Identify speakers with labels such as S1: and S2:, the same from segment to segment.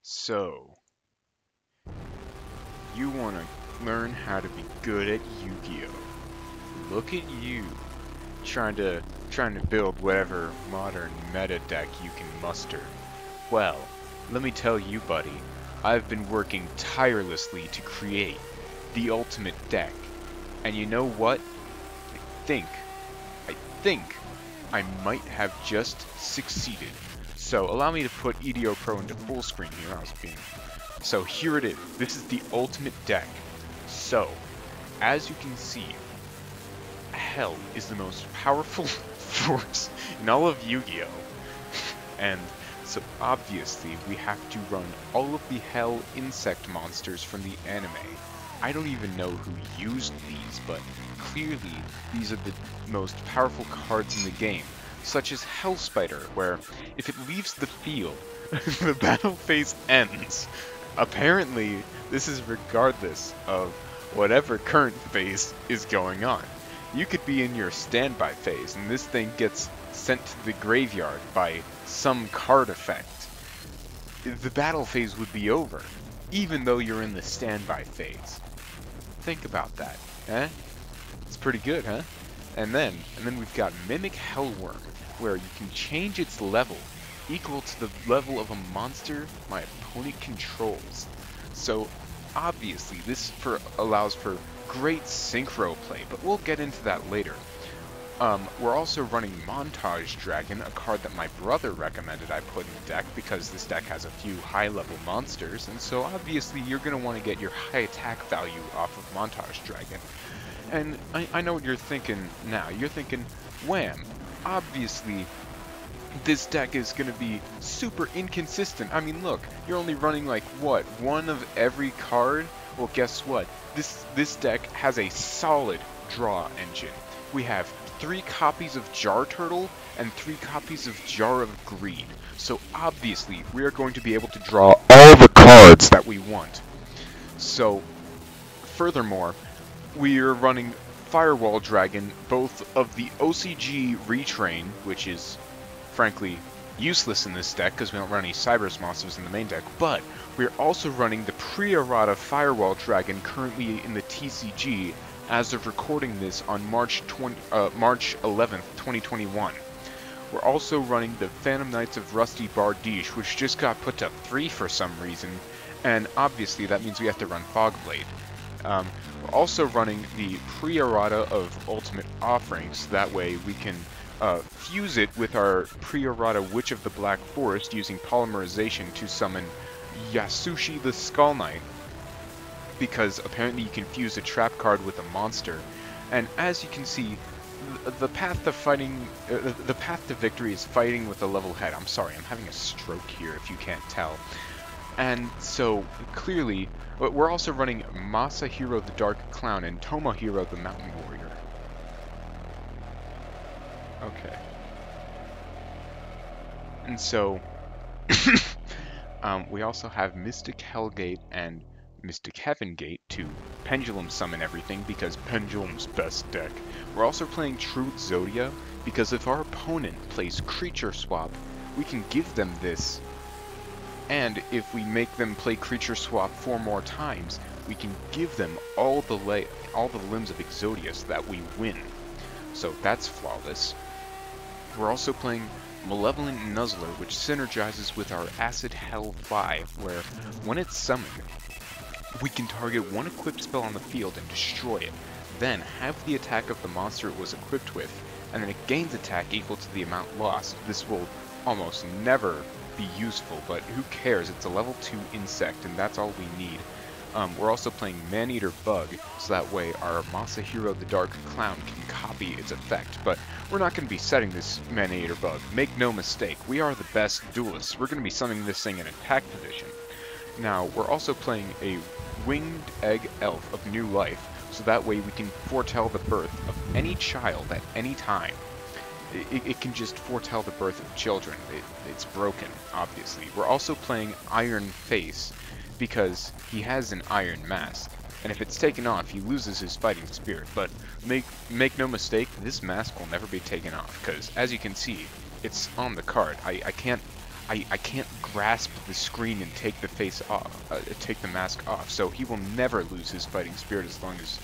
S1: So, you want to learn how to be good at Yu-Gi-Oh! Look at you, trying to build whatever modern meta deck you can muster. Well, let me tell you, buddy, I've been working tirelessly to create the ultimate deck. And you know what? I think I might have just succeeded. So allow me to put EDO Pro into full screen here. So here it is. This is the ultimate deck. So, as you can see, Hell is the most powerful force in all of Yu-Gi-Oh! And so obviously we have to run all of the Hell insect monsters from the anime. I don't even know who used these, but clearly these are the most powerful cards in the game, such as Hell Spider, where if it leaves the field, the battle phase ends. Apparently, this is regardless of whatever current phase is going on. You could be in your standby phase, and this thing gets sent to the graveyard by some card effect. The battle phase would be over, even though you're in the standby phase. Think about that, eh? It's pretty good, huh? And then we've got Mimic Hellworm, where you can change its level equal to the level of a monster my opponent controls. So obviously this allows for great synchro play, but we'll get into that later. We're also running Montage Dragon, a card that my brother recommended I put in the deck because this deck has a few high-level monsters, and so obviously you're going to want to get your high attack value off of Montage Dragon. And I know what you're thinking now. You're thinking, wham, obviously this deck is going to be super inconsistent. I mean, look, you're only running like, what, one of every card? Well, guess what? This deck has a solid draw engine. We have 3 copies of Jar Turtle and 3 copies of Jar of Greed. So obviously, we are going to be able to draw all the cards that we want. So, furthermore, we are running Firewall Dragon, both of the OCG Retrain, which is frankly useless in this deck because we don't run any Cybers monsters in the main deck, but we're also running the Pre-Errata Firewall Dragon currently in the TCG as of recording this on March 11th, 2021. We're also running the Phantom Knights of Rusty Bardiche, which just got put to 3 for some reason, and obviously that means we have to run Fogblade. We're also running the Pre-Errata of Ultimate Offering, so that way we can fuse it with our Pre-Errata Witch of the Black Forest using polymerization to summon Yasushi the Skull Knight, because apparently you can fuse a trap card with a monster. And as you can see, the path to victory is fighting with a level head. I'm sorry, I'm having a stroke here if you can't tell. And so clearly, we're also running Masahiro the Dark Clown and Tomohiro the Mountain Warrior. Okay. And so, we also have Mystic Hellgate and Mystic Heaven Gate to pendulum summon everything because Pendulum's best deck. We're also playing Truth Zodia because if our opponent plays Creature Swap, we can give them this. And if we make them play Creature Swap 4 more times, we can give them all the limbs of Exodia so that we win. So that's flawless. We're also playing Malevolent Nuzzler, which synergizes with our Acid Hell 5, where when it's summoned, we can target one equipped spell on the field and destroy it, then have the attack of the monster it was equipped with, and then it gains attack equal to the amount lost. This will almost never be useful, but who cares? It's a level 2 insect, and that's all we need. We're also playing Maneater Bug, so that way our Masahiro the Dark Clown can copy its effect, but we're not going to be setting this Maneater Bug. Make no mistake, we are the best duelists. We're going to be summoning this thing in attack position. Now, we're also playing a Winged Egg Elf of New Life, so that way we can foretell the birth of any child at any time. It can just foretell the birth of children. It's broken, obviously. We're also playing Iron Face, because he has an iron mask, and if it's taken off, he loses his fighting spirit. But make no mistake, this mask will never be taken off, because as you can see, it's on the card. I can't I can't grasp the screen and take the take the mask off. So he will never lose his fighting spirit as long as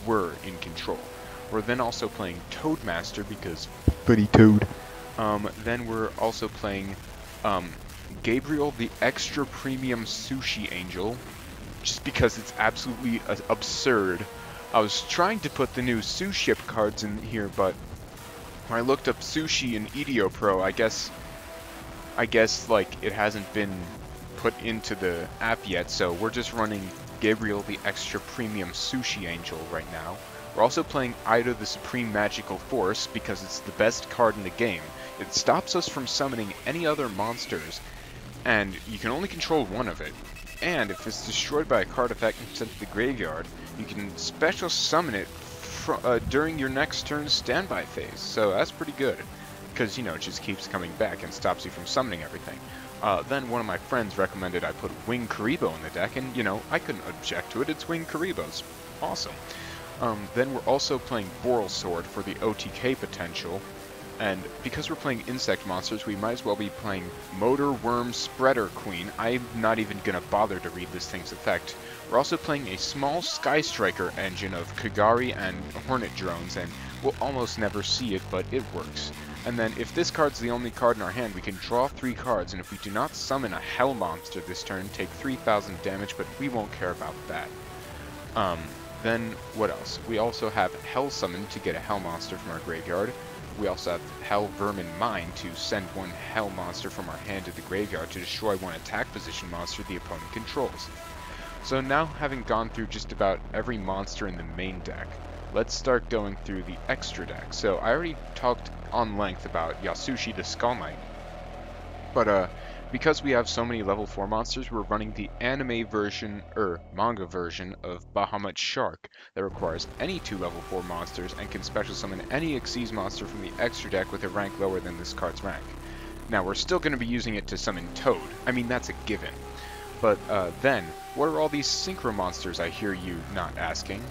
S1: we're in control. We're then also playing Toadmaster because funny Toad. Then we're also playing Gabriel the Extra Premium Sushi Angel, just because it's absolutely absurd. I was trying to put the new Suship cards in here, but when I looked up Sushi in Ideo Pro, I guess like it hasn't been put into the app yet, so we're just running Gabriel the Extra Premium Sushi Angel right now. We're also playing Ida the Supreme Magical Force because it's the best card in the game. It stops us from summoning any other monsters, and you can only control one of it. And if it's destroyed by a card effect and sent to the graveyard, you can special summon it during your next turn's standby phase. So that's pretty good, because, you know, it just keeps coming back and stops you from summoning everything. Then one of my friends recommended I put Wing Karibo in the deck, and, you know, I couldn't object to it. It's Wing Karibo. It's awesome. Then we're also playing Boral Sword for the OTK potential, and because we're playing insect monsters, we might as well be playing Motor Worm Spreader Queen. I'm not even gonna bother to read this thing's effect. We're also playing a small Sky Striker engine of Kagari and Hornet drones, and we'll almost never see it, but it works. And then if this card's the only card in our hand, we can draw 3 cards, and if we do not summon a Hell monster this turn, take 3,000 damage, but we won't care about that. Then what else? We also have Hell Summon to get a Hell monster from our graveyard. We also have Hell Vermin Mine to send one Hell monster from our hand to the graveyard to destroy one attack position monster the opponent controls. So now, having gone through just about every monster in the main deck, let's start going through the extra deck. So I already talked on length about Yasushi the Skull Knight, but because we have so many level 4 monsters, we're running the anime version, manga version of Bahamut Shark that requires any 2 level 4 monsters and can special summon any Xyz monster from the extra deck with a rank lower than this card's rank. Now, we're still going to be using it to summon Toad. I mean, that's a given. But then, what are all these synchro monsters, I hear you not asking?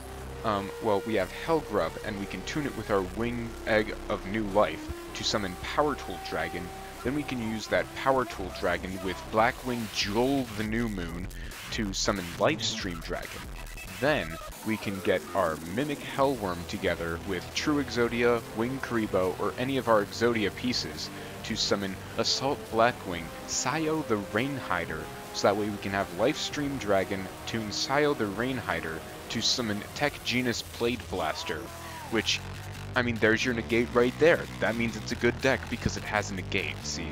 S1: Well, we have Hellgrub, and we can tune it with our Wing Egg of New Life to summon Power Tool Dragon. Then we can use that Power Tool Dragon with Blackwing Jewel the New Moon to summon Lifestream Dragon. Then we can get our Mimic Hellworm together with True Exodia, Wing Karibo, or any of our Exodia pieces to summon Assault Blackwing, Sayo the Rainhider, so that way we can have Lifestream Dragon tune Sayo the Rainhider to summon Tech Genus Blade Blaster, which, I mean, there's your negate right there. That means it's a good deck because it has a negate, see?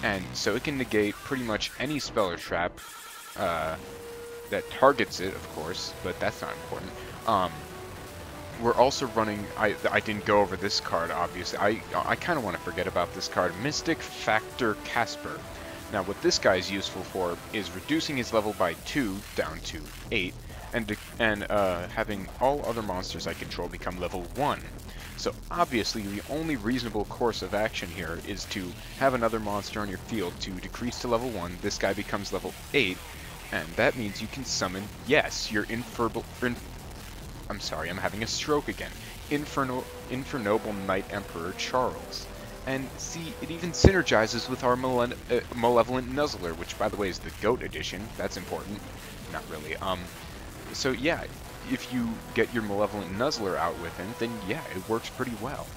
S1: And so it can negate pretty much any spell or trap that targets it, of course, but that's not important. We're also running, I didn't go over this card, obviously. I kind of want to forget about this card, Mystic Factor Casper. Now, what this guy is useful for is reducing his level by 2 down to 8, and having all other monsters I control become level 1. So obviously the only reasonable course of action here is to have another monster on your field to decrease to level 1, this guy becomes level 8, and that means you can summon, yes, your I'm sorry, I'm having a stroke again, Infernoble Knight Emperor Charles. And see, it even synergizes with our Malevolent Nuzzler, which by the way is the GOAT edition, that's important, not really, so yeah, if you get your Malevolent Nuzzler out with him, then yeah, it works pretty well.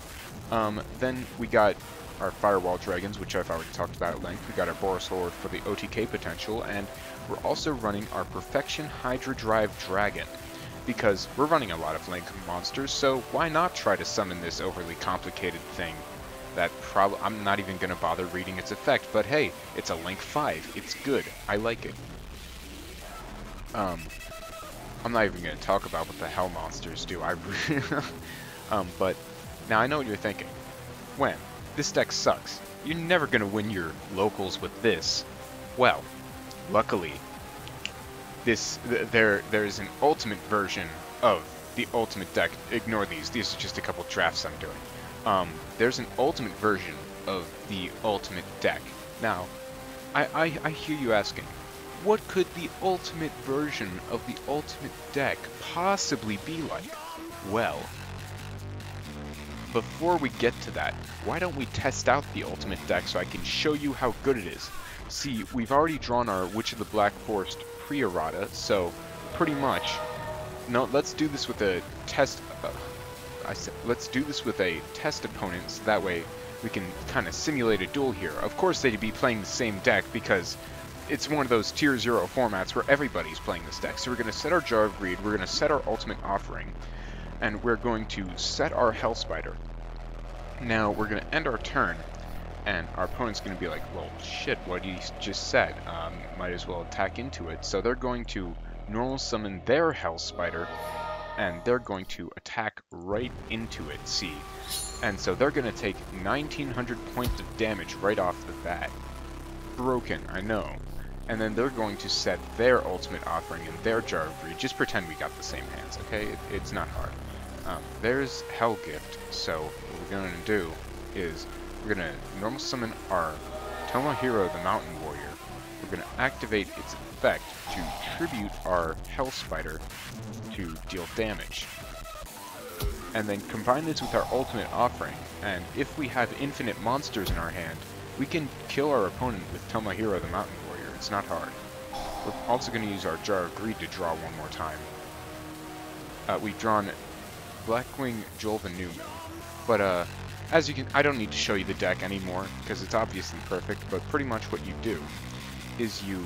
S1: Then we got our Firewall Dragons, which I've already talked about at length. We got our Boral Sword for the OTK potential, and we're also running our Perfection Hydra Drive Dragon, because we're running a lot of Link monsters, so why not try to summon this overly complicated thing that I'm not even going to bother reading its effect, but hey, it's a Link 5, it's good, I like it. I'm not even going to talk about what the hell monsters do. But now I know what you're thinking. When? This deck sucks. You're never going to win your locals with this. Well, luckily, there's an ultimate version of the ultimate deck. Ignore these. These are just a couple drafts I'm doing. There's an ultimate version of the ultimate deck. Now, I hear you asking, what could the ultimate version of the ultimate deck possibly be like? Well, before we get to that, why don't we test out the ultimate deck so I can show you how good it is. See, we've already drawn our Witch of the Black Forest pre-errata, so pretty much, no, let's do this with a test, let's do this with a test opponent, so that way we can kind of simulate a duel here. Of course they'd be playing the same deck because it's one of those tier 0 formats where everybody's playing this deck. So we're going to set our Jar of Greed, we're going to set our ultimate offering, and we're going to set our Hell Spider. Now we're going to end our turn, and our opponent's going to be like, well, shit, what he just said, might as well attack into it. So they're going to normal summon their Hell Spider, and they're going to attack right into it, see? And so they're going to take 1900 points of damage right off the bat. Broken, I know. And then they're going to set their ultimate offering in their Jar of Greed. Just pretend we got the same hands, okay? It's not hard. There's Hell Gift, so what we're going to do is we're going to normal summon our Tomohiro the Mountain Warrior. We're going to activate its effect to tribute our Hell Spider to deal damage. And then combine this with our ultimate offering, and if we have infinite monsters in our hand, we can kill our opponent with Tomohiro the Mountain Warrior. It's not hard. We're also going to use our Jar of Greed to draw one more time. We've drawn Blackwing Jolvanumu, but as you can, I don't need to show you the deck anymore because it's obviously perfect, but pretty much what you do is you...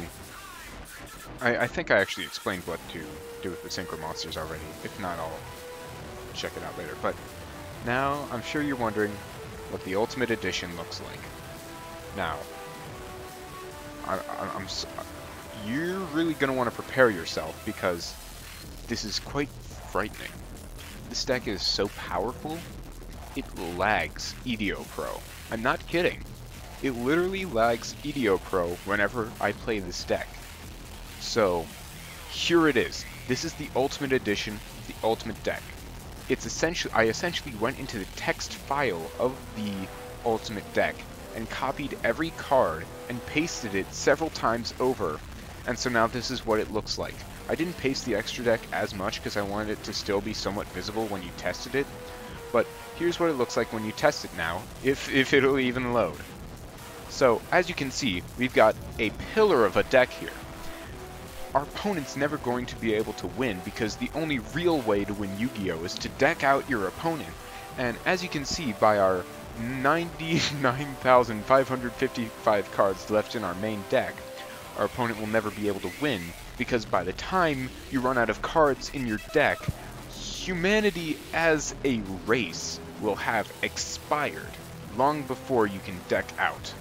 S1: I think I actually explained what to do with the synchro monsters already. If not, I'll check it out later. But now, I'm sure you're wondering what the Ultimate Edition looks like. Now, you're really going to want to prepare yourself because this is quite frightening. This deck is so powerful, it lags EDO Pro. I'm not kidding. It literally lags EDO Pro whenever I play this deck. So, here it is. This is the Ultimate Edition of the Ultimate Deck. It's essentially, I essentially went into the text file of the Ultimate Deck and copied every card and pasted it several times over. And so now this is what it looks like. I didn't paste the extra deck as much because I wanted it to still be somewhat visible when you tested it. But here's what it looks like when you test it now, if it'll even load. So, as you can see, we've got a pillar of a deck here. Our opponent's never going to be able to win because the only real way to win Yu-Gi-Oh! Is to deck out your opponent. And as you can see by our 99,555 cards left in our main deck, our opponent will never be able to win because by the time you run out of cards in your deck, humanity as a race will have expired long before you can deck out.